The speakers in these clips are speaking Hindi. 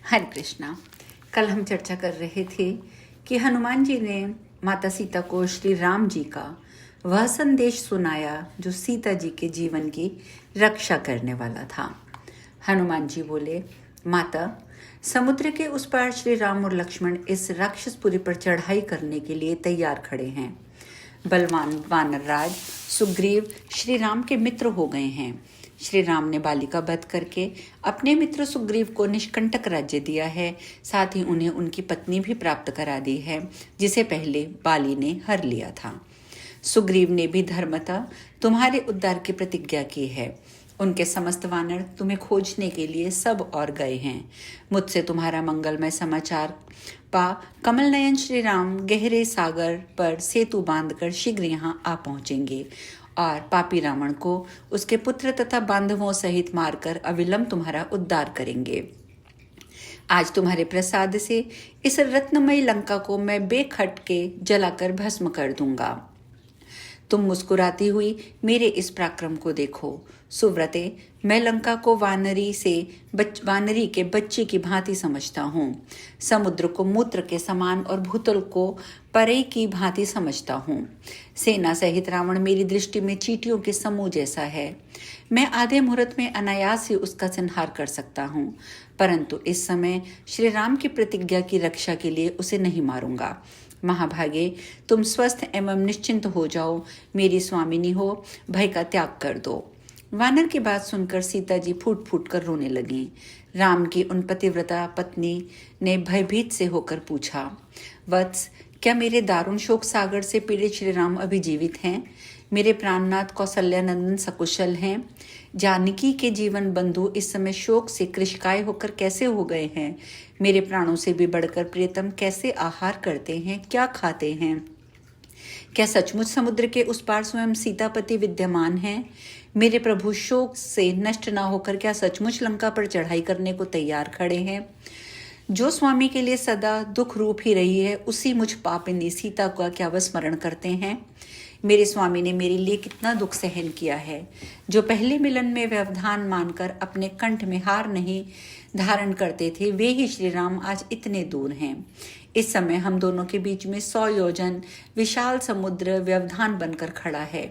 हरे कृष्णा। कल हम चर्चा कर रहे थे कि हनुमान जी ने माता सीता को श्री राम जी का वह संदेश सुनाया जो सीता जी के जीवन की रक्षा करने वाला था। हनुमान जी बोले, माता, समुद्र के उस पार श्री राम और लक्ष्मण इस राक्षसपुरी पर चढ़ाई करने के लिए तैयार खड़े हैं। बलवान वानर राज सुग्रीव श्री राम के मित्र हो गए हैं। श्री राम ने बाली का वध करके अपने मित्र सुग्रीव को निष्कंटक राज्य दिया है। साथ ही उन्हें उनकी पत्नी भी प्राप्त करा दी है, जिसे पहले बाली ने हर लिया था। सुग्रीव ने भी धर्मतः तुम्हारे उद्धार की प्रतिज्ञा की है। उनके समस्त वानर तुम्हें खोजने के लिए सब और गए हैं। मुझसे तुम्हारा मंगलमय समाचार पा कमल नयन श्री राम गहरे सागर पर सेतु बांधकर शीघ्र यहाँ आ पहुंचेंगे और पापी रावण को उसके पुत्र तथा बांधवों सहित मारकर अविलंब तुम्हारा उद्धार करेंगे। आज तुम्हारे प्रसाद से इस रत्नमयी लंका को मैं बेखटके जलाकर भस्म कर दूंगा। तुम मुस्कुराती हुई मेरे इस पराक्रम को देखो। सुव्रते, मैं लंका को वानरी के बच्चे की भांति समझता हूँ। समुद्र को मूत्र के समान और भूतल को परई की भांति समझता हूँ। सेना सहित रावण मेरी दृष्टि में चींटियों के समूह जैसा है। मैं आधे मुहूर्त में अनायास ही उसका संहार कर सकता हूँ, परंतु इस समय श्री राम की प्रतिज्ञा की रक्षा के लिए उसे नहीं मारूंगा। महाभागे, तुम स्वस्थ एवं निश्चिंत हो जाओ। मेरी स्वामिनी हो, भय का त्याग कर दो। वानर की बात सुनकर सीता जी फूट फूट कर रोने लगी। राम की उन पतिव्रता पत्नी ने भयभीत से होकर पूछा, वत्स, क्या मेरे दारुण शोक सागर से पीड़ित श्री राम अभी जीवित हैं? मेरे प्राणनाथ कौशल्यानंदन सकुशल हैं? जानकी के जीवन बंधु इस समय शोक से कृशकाय होकर कैसे हो गए हैं? मेरे प्राणों से भी बढ़कर प्रियतम कैसे आहार करते हैं, क्या खाते हैं? क्या सचमुच समुद्र के उस पार स्वयं सीतापति विद्यमान हैं? मेरे प्रभु शोक से नष्ट न होकर क्या सचमुच लंका पर चढ़ाई करने को तैयार खड़े हैं? जो स्वामी के लिए सदा दुख रूप ही रही है, उसी मुझ पापिनी सीता का क्या वह स्मरण करते हैं? मेरे स्वामी ने मेरे लिए कितना दुख सहन किया है। जो पहले मिलन में व्यवधान मानकर अपने कंठ में हार नहीं धारण करते थे, वे ही श्री राम आज इतने दूर हैं। इस समय हम दोनों के बीच में 100 योजन विशाल समुद्र व्यवधान बनकर खड़ा है।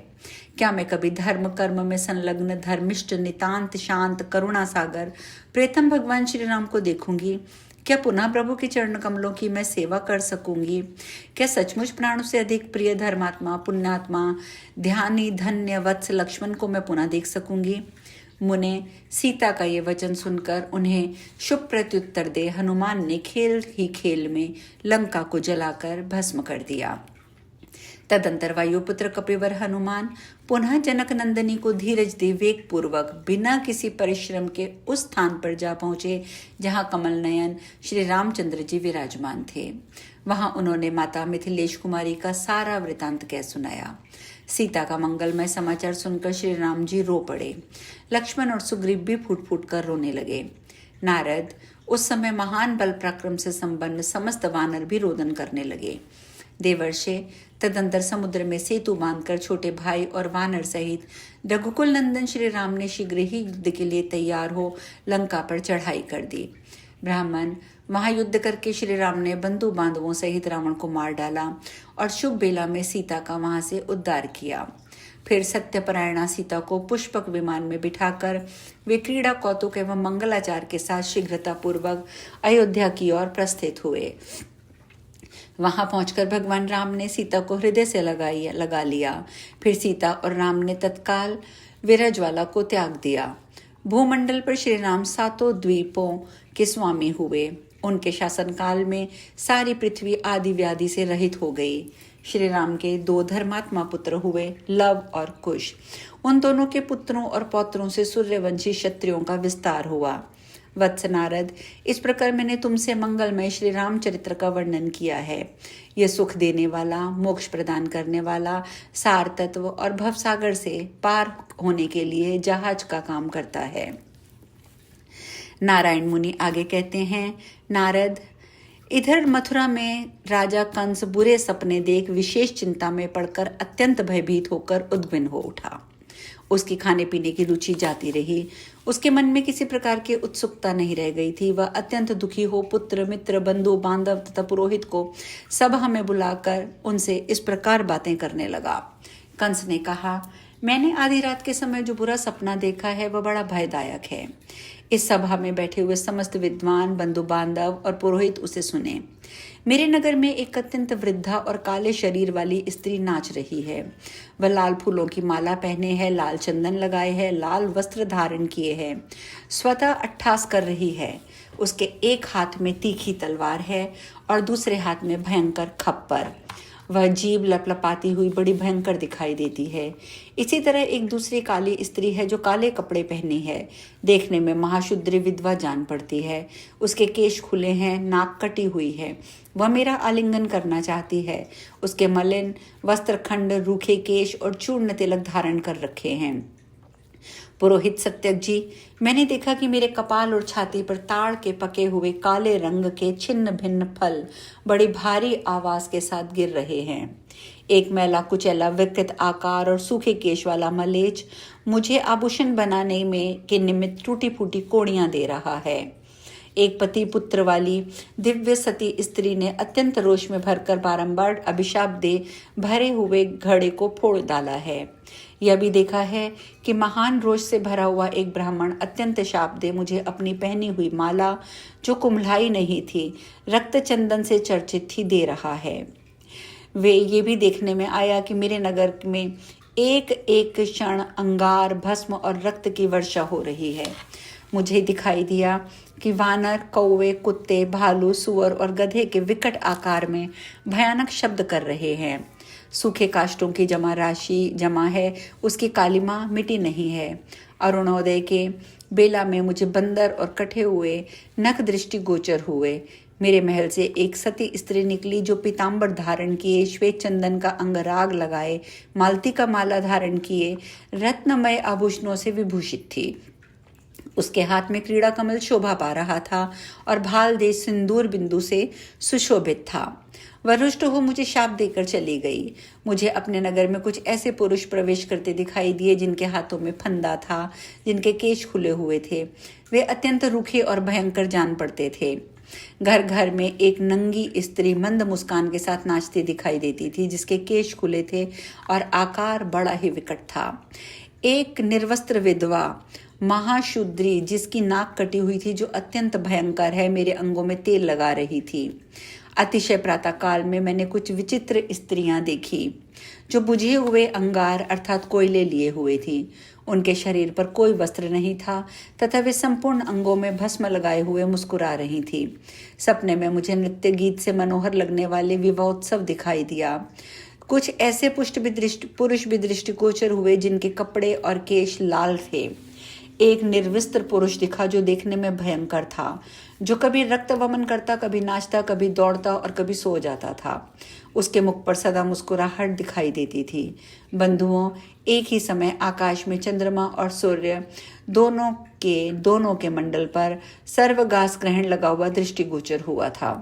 क्या मैं कभी धर्म कर्म में संलग्न धर्मिष्ठ नितांत शांत करुणा सागर प्रीतम भगवान श्री राम को देखूंगी? क्या पुनः प्रभु के चरण कमलों की मैं सेवा कर सकूंगी? क्या सचमुच प्राणों से अधिक प्रिय धर्मात्मा पुण्यात्मा ध्यानी धन्य वत्स लक्ष्मण को मैं पुनः देख सकूंगी? मुने, सीता का ये वचन सुनकर उन्हें शुभ प्रत्युत्तर दे हनुमान ने खेल ही खेल में लंका को जलाकर भस्म कर दिया। तदंतर वायुपुत्र कपिवर हनुमान पुनः जनक नंदिनी को धीरज दे वेग पूर्वक बिना किसी परिश्रम के उस स्थान पर जा पहुंचे जहां कमल नयन श्री रामचंद्र जी विराजमान थे। वहां उन्होंने माता मिथिलेश कुमारी का सारा वृतांत कह सुनाया। सीता का मंगलमय समाचार सुनकर श्री राम जी रो पड़े। लक्ष्मण और सुग्रीव भी फूट फूट कर रोने लगे। नारद, उस समय महान बल पराक्रम से संपन्न समस्त वानर भी रोदन करने लगे। देवर्षे, तदंतर समुद्र में सेतु बांधकर छोटे भाई और वानर सहित रघुकुल नंदन श्री राम ने शीघ्र ही युद्ध के लिए तैयार हो लंका पर चढ़ाई कर दी। ब्राह्मण, महायुद्ध करके श्री राम ने बंधु बांधवों सहित रावण को मार डाला और शुभ बेला में सीता का वहां से उद्धार किया। फिर सत्यपरायणा सीता को पुष्पक विमान में बिठाकर वे क्रीड़ा कौतुक एवं मंगलाचार के साथ शीघ्रता पूर्वक अयोध्या की ओर प्रस्थित हुए। वहां पहुंचकर भगवान राम ने सीता को हृदय से लगा लिया। फिर सीता और राम ने तत्काल विरजवाला को त्याग दिया। भूमंडल पर श्री राम 7 द्वीपों के स्वामी हुए। उनके शासनकाल में सारी पृथ्वी आदि व्याधि से रहित हो गई। श्री राम के 2 धर्मात्मा पुत्र हुए, लव और कुश। उन दोनों के पुत्रों और पौत्रों से सूर्यवंशी क्षत्रियों का विस्तार हुआ। वत्स नारद, इस प्रकार मैंने तुमसे मंगलमय श्री रामचरित्र का वर्णन किया है। यह सुख देने वाला, मोक्ष प्रदान करने वाला, सार तत्व और भवसागर से पार होने के लिए जहाज का काम करता है। नारायण मुनि आगे कहते हैं, नारद, इधर मथुरा में राजा कंस बुरे सपने देख विशेष चिंता में पड़कर अत्यंत भयभीत होकर उद्विग्न हो उठा। उसकी खाने पीने की रुचि जाती रही। उसके मन में किसी प्रकार की उत्सुकता नहीं रह गई थी। वह अत्यंत दुखी हो पुत्र मित्र बंधु बांधव तथा पुरोहित को सभा में बुलाकर उनसे इस प्रकार बातें करने लगा। कंस ने कहा, मैंने आधी रात के समय जो बुरा सपना देखा है वह बड़ा भयदायक है। इस सभा में बैठे हुए समस्त विद्वान बंधु बांधव और पुरोहित उसे सुने। मेरे नगर में एक अत्यंत वृद्धा और काले शरीर वाली स्त्री नाच रही है। वह लाल फूलों की माला पहने है, लाल चंदन लगाए है, लाल वस्त्र धारण किए है, स्वतः अट्ठास कर रही है। उसके एक हाथ में तीखी तलवार है और दूसरे हाथ में भयंकर खप्पर। वह जीभ लपलपाती हुई बड़ी भयंकर दिखाई देती है। इसी तरह एक दूसरी काली स्त्री है जो काले कपड़े पहनी है। देखने में महाशूद्री विधवा जान पड़ती है। उसके केश खुले हैं, नाक कटी हुई है। वह मेरा आलिंगन करना चाहती है। उसके मलिन वस्त्रखंड, रूखे केश और चूर्ण तिलक धारण कर रखे हैं। पुरोहित सत्यक जी, मैंने देखा कि मेरे कपाल और छाती पर ताड़ के पके हुए काले रंग के छिन्न भिन्न फल बड़ी भारी आवाज के साथ गिर रहे हैं। एक मैला कुचैला विकृत आकार और सूखे केश वाला मलेच मुझे आभूषण बनाने में के निमित्त टूटी फूटी कोड़ियां दे रहा है। एक पति पुत्र वाली दिव्य सती स्त्री ने अत्यंत रोष में भरकर बारंबार अभिशाप दे भरे हुए घड़े को फोड़ डाला है। यह भी देखा है कि महान रोष से भरा हुआ एक ब्राह्मण अत्यंत शाप दे मुझे अपनी पहनी हुई माला, जो कुम्हलाई नहीं थी, रक्त चंदन से चर्चित थी, दे रहा है। वे ये भी देखने में आया कि मेरे नगर में एक एक क्षण अंगार, भस्म और रक्त की वर्षा हो रही है। मुझे दिखाई दिया कि वानर, कौवे, कुत्ते, भालू, सुअर और गधे के विकट आकार में भयानक शब्द कर रहे हैं। सूखे काष्ठों की जमा है, उसकी कालिमा मिटी नहीं है। अरुणोदय के बेला में मुझे बंदर और कटे हुए नख दृष्टि गोचर हुए। मेरे महल से एक सती स्त्री निकली जो पीताम्बर धारण किए, श्वेत चंदन का अंगराग लगाए, मालती का माला धारण किए, रत्नमय आभूषणों से विभूषित थी। उसके हाथ में क्रीड़ा कमल शोभा पा रहा था और भाल देश सिंदूर बिंदु से सुशोभित था। वह रुष्ट हो मुझे शाप देकर चली गई। मुझे अपने नगर में कुछ ऐसे पुरुष प्रवेश करते दिखाई दिए जिनके हाथों में फंदा था, जिनके केश खुले हुए थे। वे अत्यंत रूखे और भयंकर जान पड़ते थे। घर घर में एक नंगी स्त्री मंद मुस्कान के साथ नाचती दिखाई देती थी, जिसके केश खुले थे और आकार बड़ा ही विकट था। एक निर्वस्त्र विधवा महाशूद्री, जिसकी नाक कटी हुई थी, जो अत्यंत भयंकर है, मेरे अंगों में तेल लगा रही थी। अतिशय प्रातः काल में मैंने कुछ विचित्र स्त्रियां देखी जो बुझे हुए अंगार अर्थात कोयले लिए हुए थी। उनके शरीर पर कोई वस्त्र नहीं था तथा वे संपूर्ण अंगों में भस्म लगाए हुए मुस्कुरा रही थी। सपने में मुझे नृत्य गीत से मनोहर लगने वाले विवाहोत्सव दिखाई दिया। कुछ ऐसे पुरुष भी दृष्टिगोचर हुए जिनके कपड़े और केश लाल थे। एक निर्विस्त्र पुरुष दिखा जो देखने में भयंकर था, जो कभी रक्त वमन करता, कभी नाचता, कभी दौड़ता और कभी सो जाता था। उसके मुख पर सदा मुस्कुराहट दिखाई देती थी। बंधुओं, एक ही समय आकाश में चंद्रमा और सूर्य दोनों के मंडल पर सर्वगास ग्रहण लगा हुआ दृष्टिगोचर हुआ था।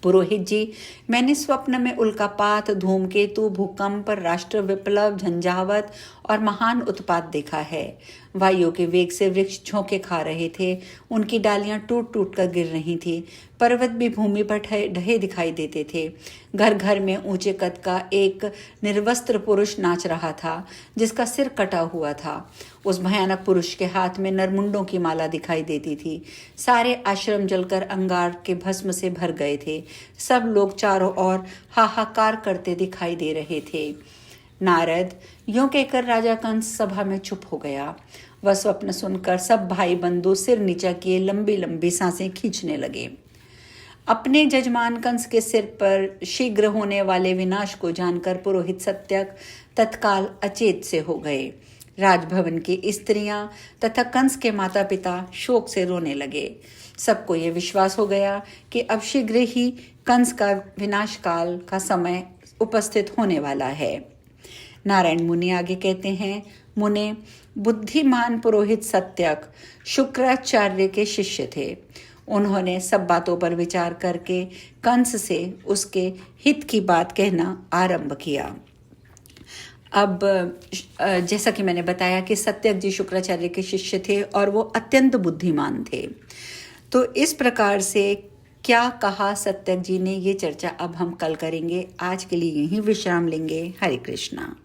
पुरोहित जी, मैंने स्वप्न में उल्कापात, धूमकेतु, भूकंप, राष्ट्र विप्लव, झंझावत और महान उत्पात देखा है। वायु के वेग से वृक्ष झोंके खा रहे थे, उनकी डालियां टूट टूट कर गिर रही थी। पर्वत भी भूमि पर ढहे दिखाई देते थे। घर घर में ऊंचे कद का एक निर्वस्त्र पुरुष नाच रहा था, जिसका सिर कटा हुआ था। उस भयानक पुरुष के हाथ में नरमुंडों की माला दिखाई देती थी। सारे आश्रम जलकर अंगार के भस्म से भर गए थे। सब लोग चारों ओर हाहाकार करते दिखाई दे रहे थे। नारद, यूं कहकर राजा कंस सभा में चुप हो गया। वह स्वप्न सुनकर सब भाई बंधु सिर नीचा किए लंबी लंबी सांसें खींचने लगे। अपने जजमान कंस के सिर पर शीघ्र होने वाले विनाश को जानकर पुरोहित सत्यक तत्काल अचेत से हो गए। राजभवन की स्त्रियां तथा कंस के माता पिता शोक से रोने लगे। सबको यह विश्वास हो गया कि अब शीघ्र ही कंस का विनाश काल का समय उपस्थित होने वाला है। नारायण मुनि आगे कहते हैं, मुने, बुद्धिमान पुरोहित सत्यक शुक्राचार्य के शिष्य थे। उन्होंने सब बातों पर विचार करके कंस से उसके हित की बात कहना आरंभ किया। अब जैसा कि मैंने बताया कि सत्यक जी शुक्राचार्य के शिष्य थे और वो अत्यंत बुद्धिमान थे। तो इस प्रकार से क्या कहा सत्यक जी ने, ये चर्चा अब हम कल करेंगे। आज के लिए यहीं विश्राम लेंगे। हरे कृष्णा।